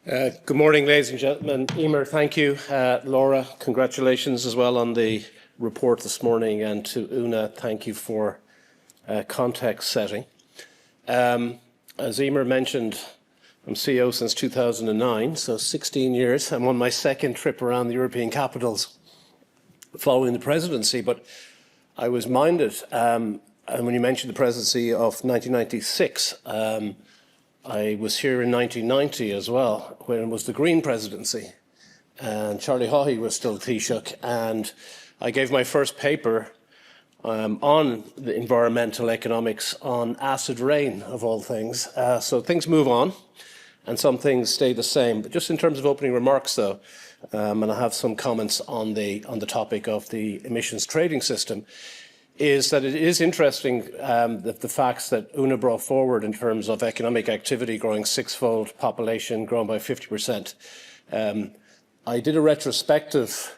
Good morning, ladies and gentlemen. Emer, thank you. Laura, congratulations as well on the report this morning. And to Una, thank you for context setting. As Emer mentioned, I'm CEO since 2009, so 16 years. I'm on my second trip around the European capitals following the presidency. But I was minded, and when you mentioned the presidency of 1996, I was here in 1990 as well, when it was the Green presidency, and Charlie Haughey was still Taoiseach, and I gave my first paper on the environmental economics on acid rain, of all things. So things move on, and some things stay the same. But just in terms of opening remarks, though, and I have some comments on the topic of the emissions trading system, is that it is interesting that the facts that Una brought forward in terms of economic activity growing sixfold, population growing by 50%. I did a retrospective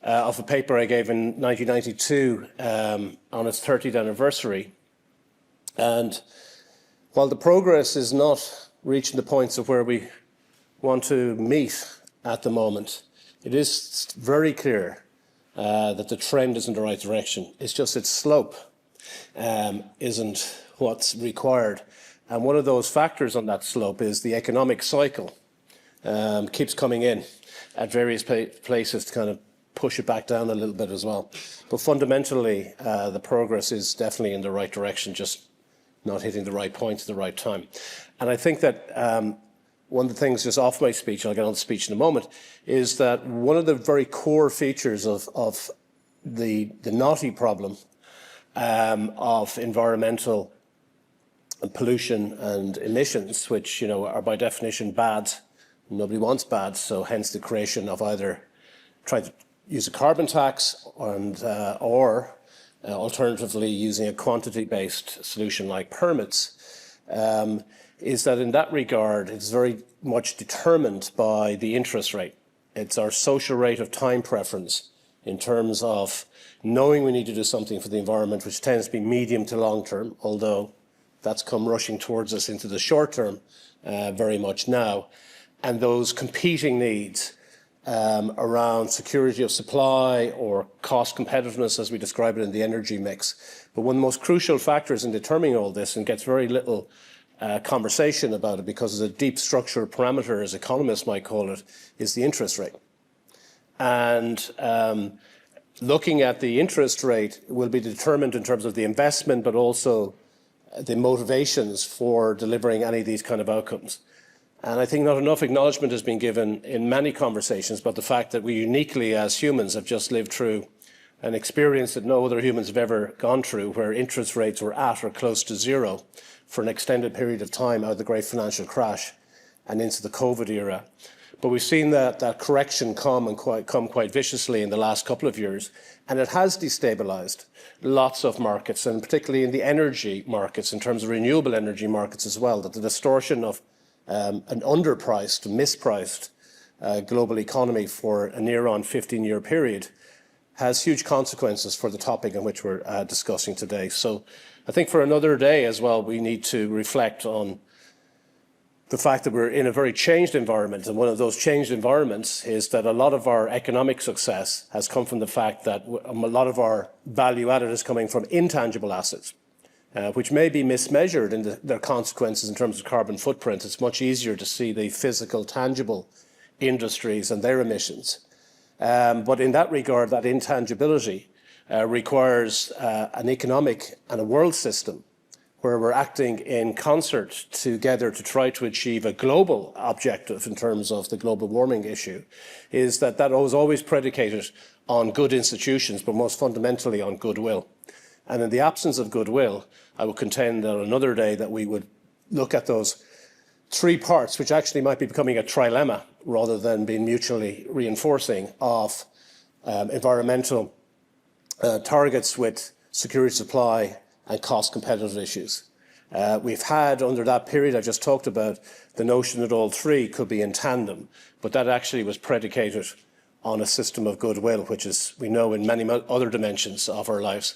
of a paper I gave in 1992 on its 30th anniversary. And while the progress is not reaching the points of where we want to meet at the moment, it is very clear that the trend is in the right direction. It's just its slope isn't what's required. And one of those factors on that slope is the economic cycle keeps coming in at various places to kind of push it back down a little bit as well. But fundamentally, the progress is definitely in the right direction, just not hitting the right point at the right time. And I think that one of the things just off my speech, I'll get on to speech in a moment, is that one of the very core features of the knotty problem of environmental pollution and emissions, which are by definition bad. Nobody wants bad, so hence the creation of either trying to use a carbon tax or alternatively using a quantity-based solution like permits. Is that in that regard, it's very much determined by the interest rate. It's our social rate of time preference in terms of knowing we need to do something for the environment, which tends to be medium to long term, although that's come rushing towards us into the short term very much now. And those competing needs around security of supply or cost competitiveness, as we describe it in the energy mix. But one of the most crucial factors in determining all this, and gets very little conversation about it because of the deep structural parameter, as economists might call it, is the interest rate. And looking at the interest rate will be determined in terms of the investment, but also the motivations for delivering any of these kind of outcomes. And I think not enough acknowledgement has been given in many conversations about the fact that we uniquely as humans have just lived through an experience that no other humans have ever gone through, where interest rates were at or close to zero for an extended period of time out of the great financial crash and into the COVID era. But we've seen that correction come quite viciously in the last couple of years, and it has destabilised lots of markets, and particularly in the energy markets, in terms of renewable energy markets as well, that the distortion of an underpriced, mispriced global economy for a near-on 15-year period has huge consequences for the topic on which we're discussing today. So I think for another day as well, we need to reflect on the fact that we're in a very changed environment. And one of those changed environments is that a lot of our economic success has come from the fact that a lot of our value added is coming from intangible assets, which may be mismeasured in their consequences in terms of carbon footprint. It's much easier to see the physical, tangible industries and their emissions. But in that regard, that intangibility requires an economic and a world system where we're acting in concert together to try to achieve a global objective in terms of the global warming issue, is that was always predicated on good institutions, but most fundamentally on goodwill. And in the absence of goodwill, I would contend that on another day that we would look at those three parts, which actually might be becoming a trilemma rather than being mutually reinforcing, of environmental targets with security supply and cost competitive issues. We've had, under that period I just talked about, the notion that all three could be in tandem, but that actually was predicated on a system of goodwill, which, is, we know in many other dimensions of our lives,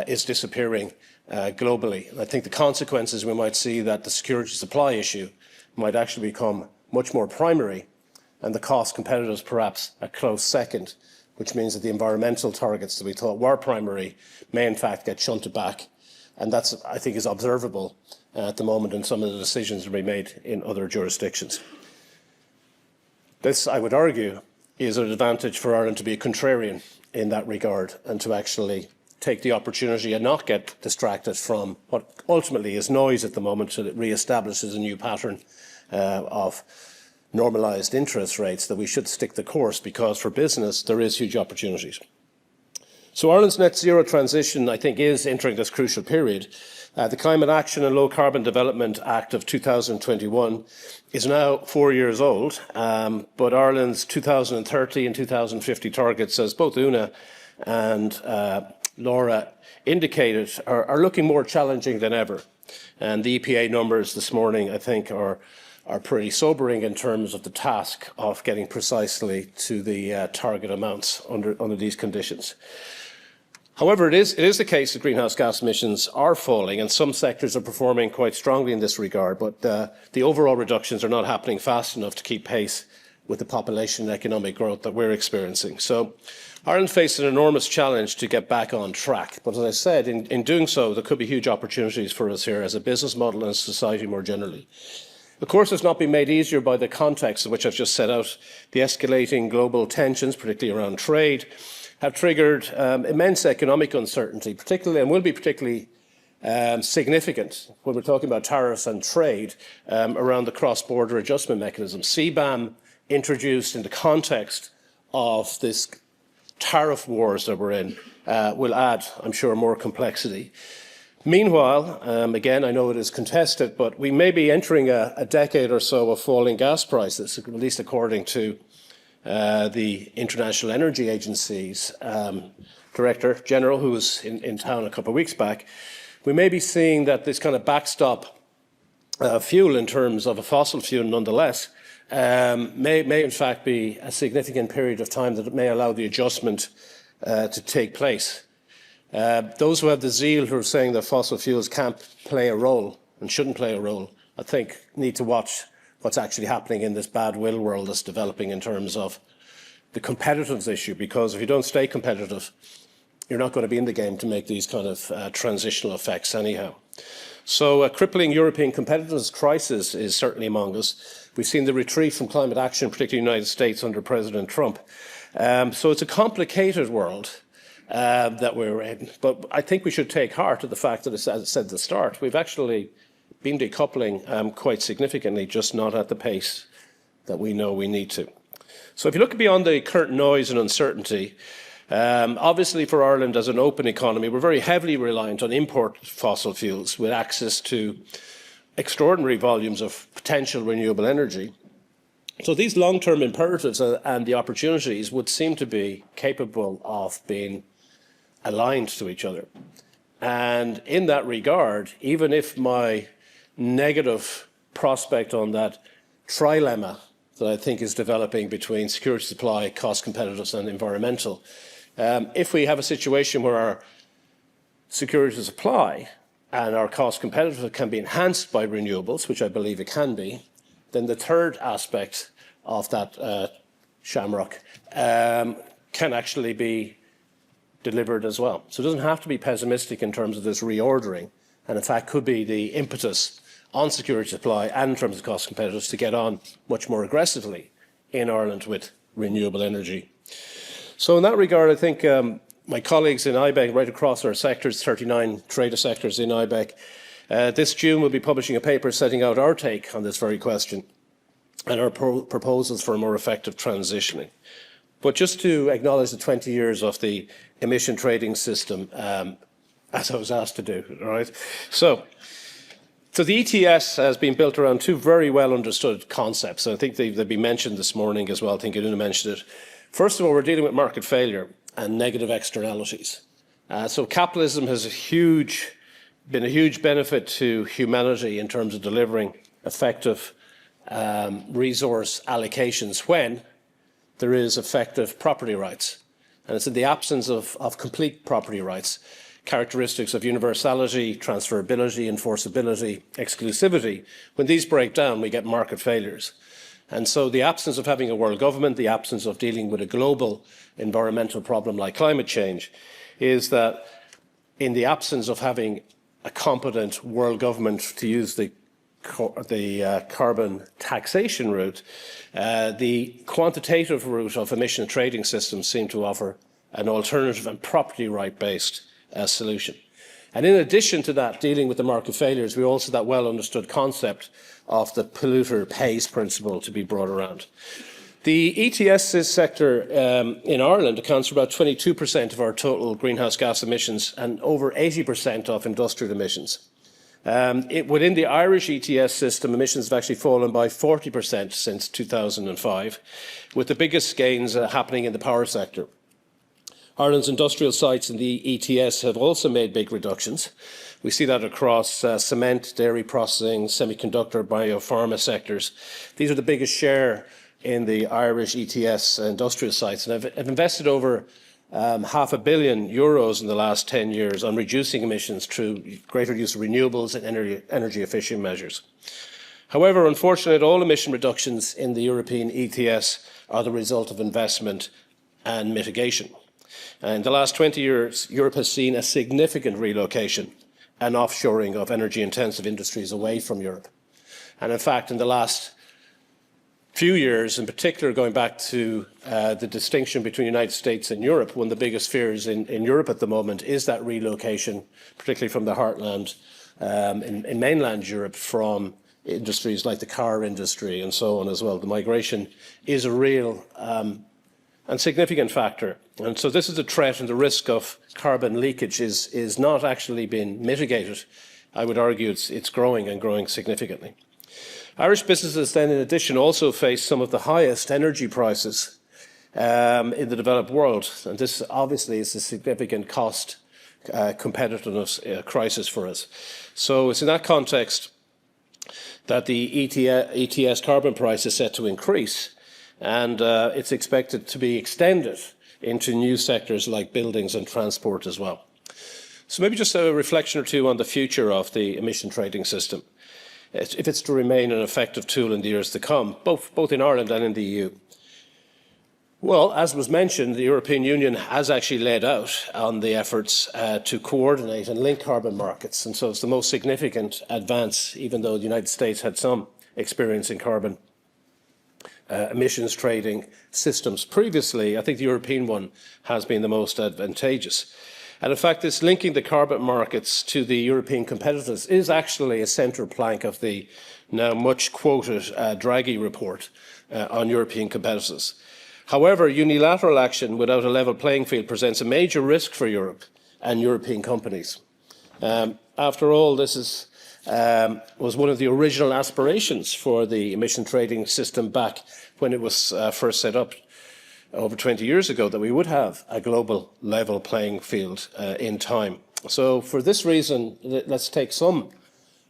is disappearing globally. And I think the consequences, we might see that the security supply issue might actually become much more primary, and the cost competitiveness perhaps a close second, which means that the environmental targets that we thought were primary may in fact get shunted back. And that's, I think, is observable at the moment in some of the decisions that will be made in other jurisdictions. This, I would argue, is an advantage for Ireland to be a contrarian in that regard and to actually take the opportunity and not get distracted from what ultimately is noise at the moment, so that it re-establishes a new pattern of normalised interest rates, that we should stick the course, because for business there is huge opportunities. So Ireland's net zero transition, I think, is entering this crucial period. The Climate Action and Low Carbon Development Act of 2021 is now 4 years old, but Ireland's 2030 and 2050 targets, as both Una and Laura indicated, are looking more challenging than ever. And the EPA numbers this morning, I think, are pretty sobering in terms of the task of getting precisely to the target amounts under these conditions. However, it is the case that greenhouse gas emissions are falling, and some sectors are performing quite strongly in this regard, but the overall reductions are not happening fast enough to keep pace with the population and economic growth that we're experiencing. So Ireland faces an enormous challenge to get back on track. But as I said, in doing so, there could be huge opportunities for us here as a business model and society more generally. Of course, it's not been made easier by the context in which I've just set out. The escalating global tensions, particularly around trade, have triggered immense economic uncertainty, particularly, and will be particularly significant when we're talking about tariffs and trade around the cross-border adjustment mechanism. CBAM, introduced in the context of this tariff wars that we're in, will add, I'm sure, more complexity. Meanwhile, again, I know it is contested, but we may be entering a decade or so of falling gas prices, at least according to the International Energy Agency's Director General, who was in town a couple of weeks back. We may be seeing that this kind of backstop fuel, in terms of a fossil fuel nonetheless, may in fact be a significant period of time that it may allow the adjustment to take place. Those who have the zeal, who are saying that fossil fuels can't play a role and shouldn't play a role, I think need to watch what's actually happening in this bad will world that's developing in terms of the competitiveness issue, because if you don't stay competitive, you're not going to be in the game to make these kind of transitional effects anyhow. So a crippling European competitiveness crisis is certainly among us. We've seen the retreat from climate action, particularly in the United States under President Trump. So it's a complicated world that we're in. But I think we should take heart of the fact that, as I said at the start, we've actually been decoupling quite significantly, just not at the pace that we know we need to. So if you look beyond the current noise and uncertainty, obviously for Ireland as an open economy, we're very heavily reliant on imported fossil fuels with access to extraordinary volumes of potential renewable energy. So these long-term imperatives and the opportunities would seem to be capable of being aligned to each other. And in that regard, even if my negative prospect on that trilemma that I think is developing between security supply, cost competitiveness and environmental, if we have a situation where our security supply and our cost competitiveness can be enhanced by renewables, which I believe it can be, then the third aspect of that shamrock can actually be delivered as well. So it doesn't have to be pessimistic in terms of this reordering, and in fact could be the impetus on security supply and in terms of cost competitiveness to get on much more aggressively in Ireland with renewable energy. So in that regard, I think my colleagues in IBEC, right across our sectors, 39 trader sectors in IBEC, this June will be publishing a paper setting out our take on this very question and our proposals for a more effective transitioning. But just to acknowledge the 20 years of the emission trading system, as I was asked to do, all right? So the ETS has been built around two very well understood concepts, and I think they've been mentioned this morning as well. I think Una mentioned it. First of all, we're dealing with market failure and negative externalities. So capitalism has been a huge benefit to humanity in terms of delivering effective resource allocations when there is effective property rights. And it's in the absence of complete property rights, characteristics of universality, transferability, enforceability, exclusivity. When these break down, we get market failures. And so the absence of having a world government, the absence of dealing with a global environmental problem like climate change, is that in the absence of having a competent world government to use the carbon taxation route, the quantitative route of emission trading systems seem to offer an alternative and property right-based solution. And in addition to that, dealing with the market failures, we also have that well understood concept of the polluter pays principle to be brought around. The ETS sector in Ireland accounts for about 22% of our total greenhouse gas emissions and over 80% of industrial emissions. Within the Irish ETS system, emissions have actually fallen by 40% since 2005, with the biggest gains happening in the power sector. Ireland's industrial sites in the ETS have also made big reductions. We see that across cement, dairy processing, semiconductor, biopharma sectors. These are the biggest share in the Irish ETS industrial sites, and have invested over €500 million in the last 10 years on reducing emissions through greater use of renewables and energy efficient measures. However, unfortunately, all emission reductions in the European ETS are the result of investment and mitigation. In the last 20 years, Europe has seen a significant relocation and offshoring of energy-intensive industries away from Europe. And in fact, in the last few years, in particular going back to the distinction between the United States and Europe, one of the biggest fears in Europe at the moment is that relocation, particularly from the heartland in mainland Europe, from industries like the car industry and so on as well. The migration is a real and significant factor. And so this is a threat, and the risk of carbon leakage is not actually being mitigated. I would argue it's growing and growing significantly. Irish businesses then, in addition, also face some of the highest energy prices in the developed world. And this obviously is a significant cost competitiveness crisis for us. So it's in that context that the ETS carbon price is set to increase, and it's expected to be extended into new sectors like buildings and transport as well. So maybe just a reflection or two on the future of the emission trading system, if it's to remain an effective tool in the years to come, both in Ireland and in the EU. Well, as was mentioned, the European Union has actually laid out on the efforts to coordinate and link carbon markets, and so it's the most significant advance, even though the United States had some experience in carbon emissions trading systems previously. I think the European one has been the most advantageous. And in fact, this linking the carbon markets to the European competitiveness is actually a central plank of the now much quoted Draghi report on European competitiveness. However, unilateral action without a level playing field presents a major risk for Europe and European companies. After all, this was one of the original aspirations for the emission trading system back when it was first set up over 20 years ago, that we would have a global level playing field in time. So for this reason, let's take some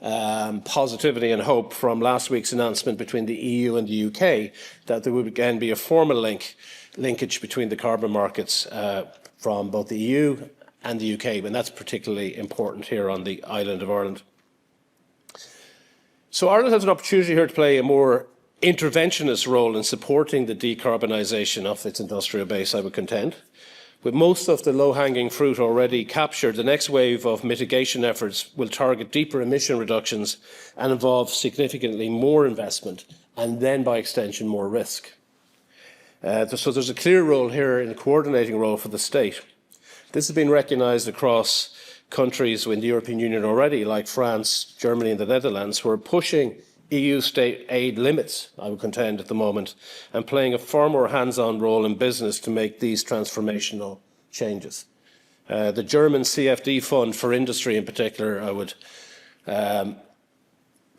positivity and hope from last week's announcement between the EU and the UK that there would again be a formal linkage between the carbon markets from both the EU and the UK, and that's particularly important here on the island of Ireland. So Ireland has an opportunity here to play a more interventionist role in supporting the decarbonisation of its industrial base, I would contend. With most of the low-hanging fruit already captured, the next wave of mitigation efforts will target deeper emission reductions and involve significantly more investment and then, by extension, more risk. So there's a clear role here in a coordinating role for the state. This has been recognised across countries in the European Union already, like France, Germany and the Netherlands, who are pushing EU state aid limits, I would contend, at the moment, and playing a far more hands-on role in business to make these transformational changes. The German CFD fund for industry in particular, I would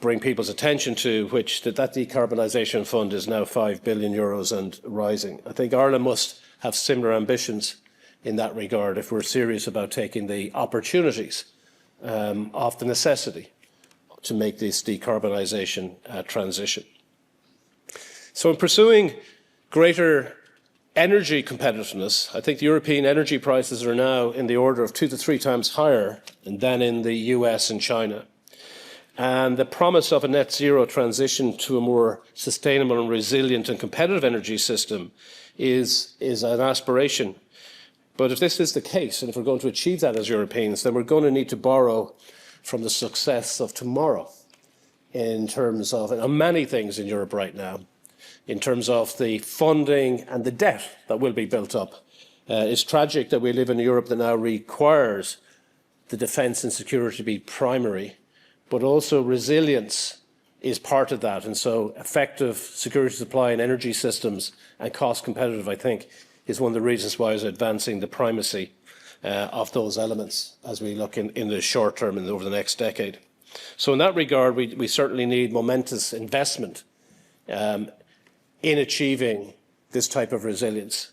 bring people's attention to, which that decarbonisation fund is now €5 billion and rising. I think Ireland must have similar ambitions in that regard if we're serious about taking the opportunities of the necessity to make this decarbonisation transition. So in pursuing greater energy competitiveness, I think the European energy prices are now in the order of 2 to 3 times higher than in the US and China. And the promise of a net zero transition to a more sustainable and resilient and competitive energy system is an aspiration. But if this is the case, and if we're going to achieve that as Europeans, then we're going to need to borrow from the success of tomorrow in terms of many things in Europe right now, in terms of the funding and the debt that will be built up. It's tragic that we live in a Europe that now requires the defence and security to be primary, but also resilience is part of that. And so effective security supply and energy systems and cost competitive, I think, is one of the reasons why is advancing the primacy of those elements as we look in the short term and over the next decade. So in that regard, we certainly need momentous investment in achieving this type of resilience.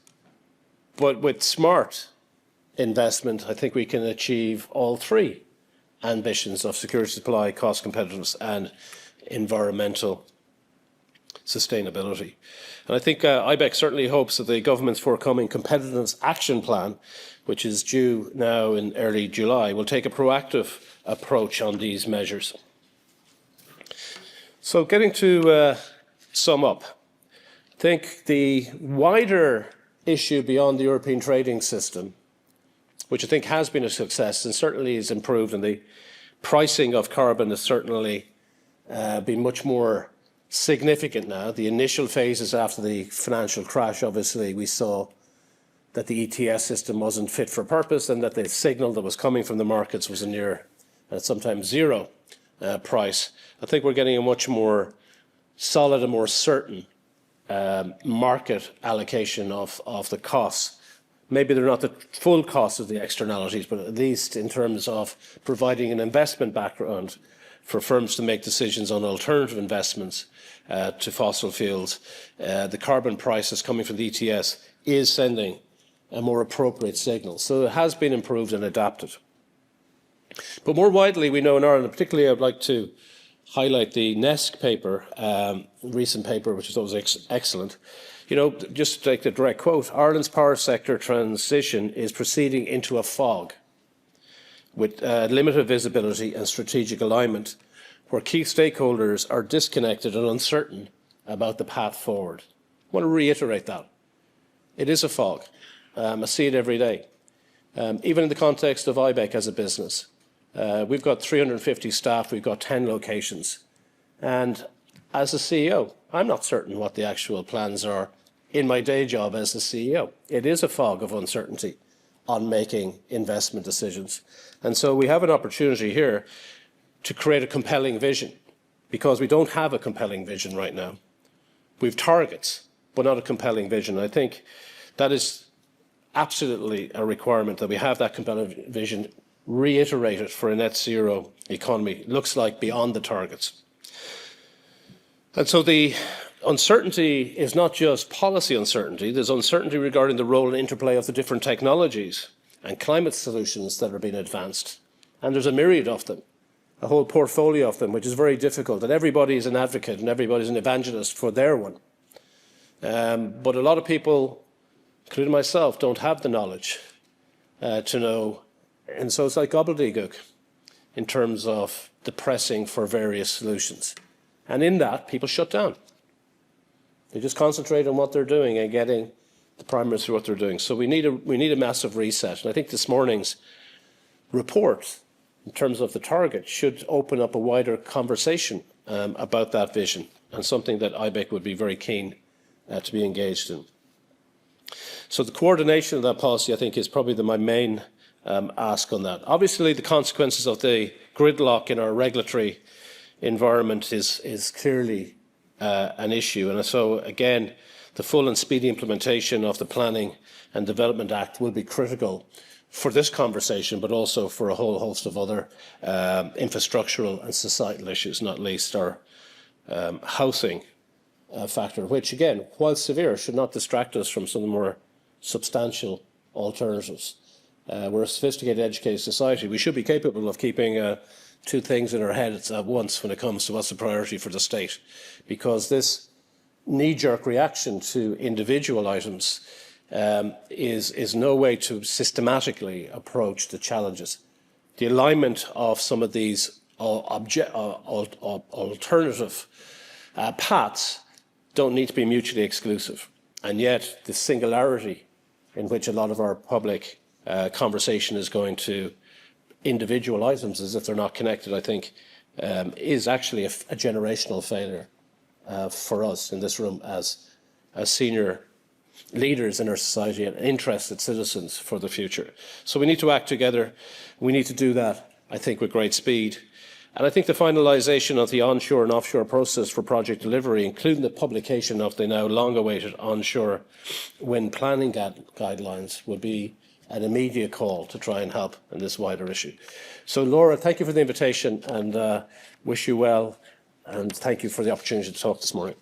But with smart investment, I think we can achieve all three ambitions of security supply, cost competitiveness and environmental sustainability. And I think IBEC certainly hopes that the government's forthcoming Competitiveness Action Plan, which is due now in early July, will take a proactive approach on these measures. So getting to sum up, I think the wider issue beyond the European trading system, which I think has been a success and certainly is improved, and the pricing of carbon has certainly been much more significant now. The initial phases after the financial crash, obviously, we saw that the ETS system wasn't fit for purpose and that the signal that was coming from the markets was a near, sometimes zero price. I think we're getting a much more solid and more certain market allocation of the costs. Maybe they're not the full cost of the externalities, but at least in terms of providing an investment background for firms to make decisions on alternative investments to fossil fuels, the carbon prices coming from the ETS is sending a more appropriate signal. So it has been improved and adapted. But more widely, we know in Ireland, particularly I'd like to highlight the NESC paper, recent paper, which is always excellent. You know, just to take the direct quote, Ireland's power sector transition is proceeding into a fog with limited visibility and strategic alignment, where key stakeholders are disconnected and uncertain about the path forward. I want to reiterate that. It is a fog. I see it every day. Even in the context of IBEC as a business. We've got 350 staff, we've got 10 locations. And as a CEO, I'm not certain what the actual plans are in my day job as the CEO. It is a fog of uncertainty on making investment decisions. And so we have an opportunity here to create a compelling vision, because we don't have a compelling vision right now. We've targets, but not a compelling vision. I think that is absolutely a requirement, that we have that compelling vision reiterated for a net zero economy. It looks like beyond the targets. And so the uncertainty is not just policy uncertainty. There's uncertainty regarding the role and interplay of the different technologies and climate solutions that are being advanced. And there's a myriad of them, a whole portfolio of them, which is very difficult. And everybody is an advocate and everybody is an evangelist for their one. But a lot of people, including myself, don't have the knowledge to know. And so it's like gobbledygook in terms of the pressing for various solutions. And in that, people shut down. They just concentrate on what they're doing and getting the primaries through what they're doing. So we need a massive reset. And I think this morning's report, in terms of the target, should open up a wider conversation about that vision, and something that IBEC would be very keen to be engaged in. So the coordination of that policy, I think, is probably my main ask on that. Obviously, the consequences of the gridlock in our regulatory environment is clearly an issue. And so, again, the full and speedy implementation of the Planning and Development Act will be critical for this conversation, but also for a whole host of other infrastructural and societal issues, not least our housing factor, which, again, while severe, should not distract us from some of the more substantial alternatives. We're a sophisticated, educated society. We should be capable of keeping two things in our heads at once when it comes to what's the priority for the state, because this knee-jerk reaction to individual items is no way to systematically approach the challenges. The alignment of some of these alternative paths don't need to be mutually exclusive. And yet the singularity in which a lot of our public conversation is going to individual items as if they're not connected, I think, is actually a generational failure for us in this room as senior leaders in our society and interested citizens for the future. So we need to act together. We need to do that, I think, with great speed. And I think the finalisation of the onshore and offshore process for project delivery, including the publication of the now long-awaited onshore wind planning guidelines, will be an immediate call to try and help in this wider issue. So, Laura, thank you for the invitation and wish you well, and thank you for the opportunity to talk this morning.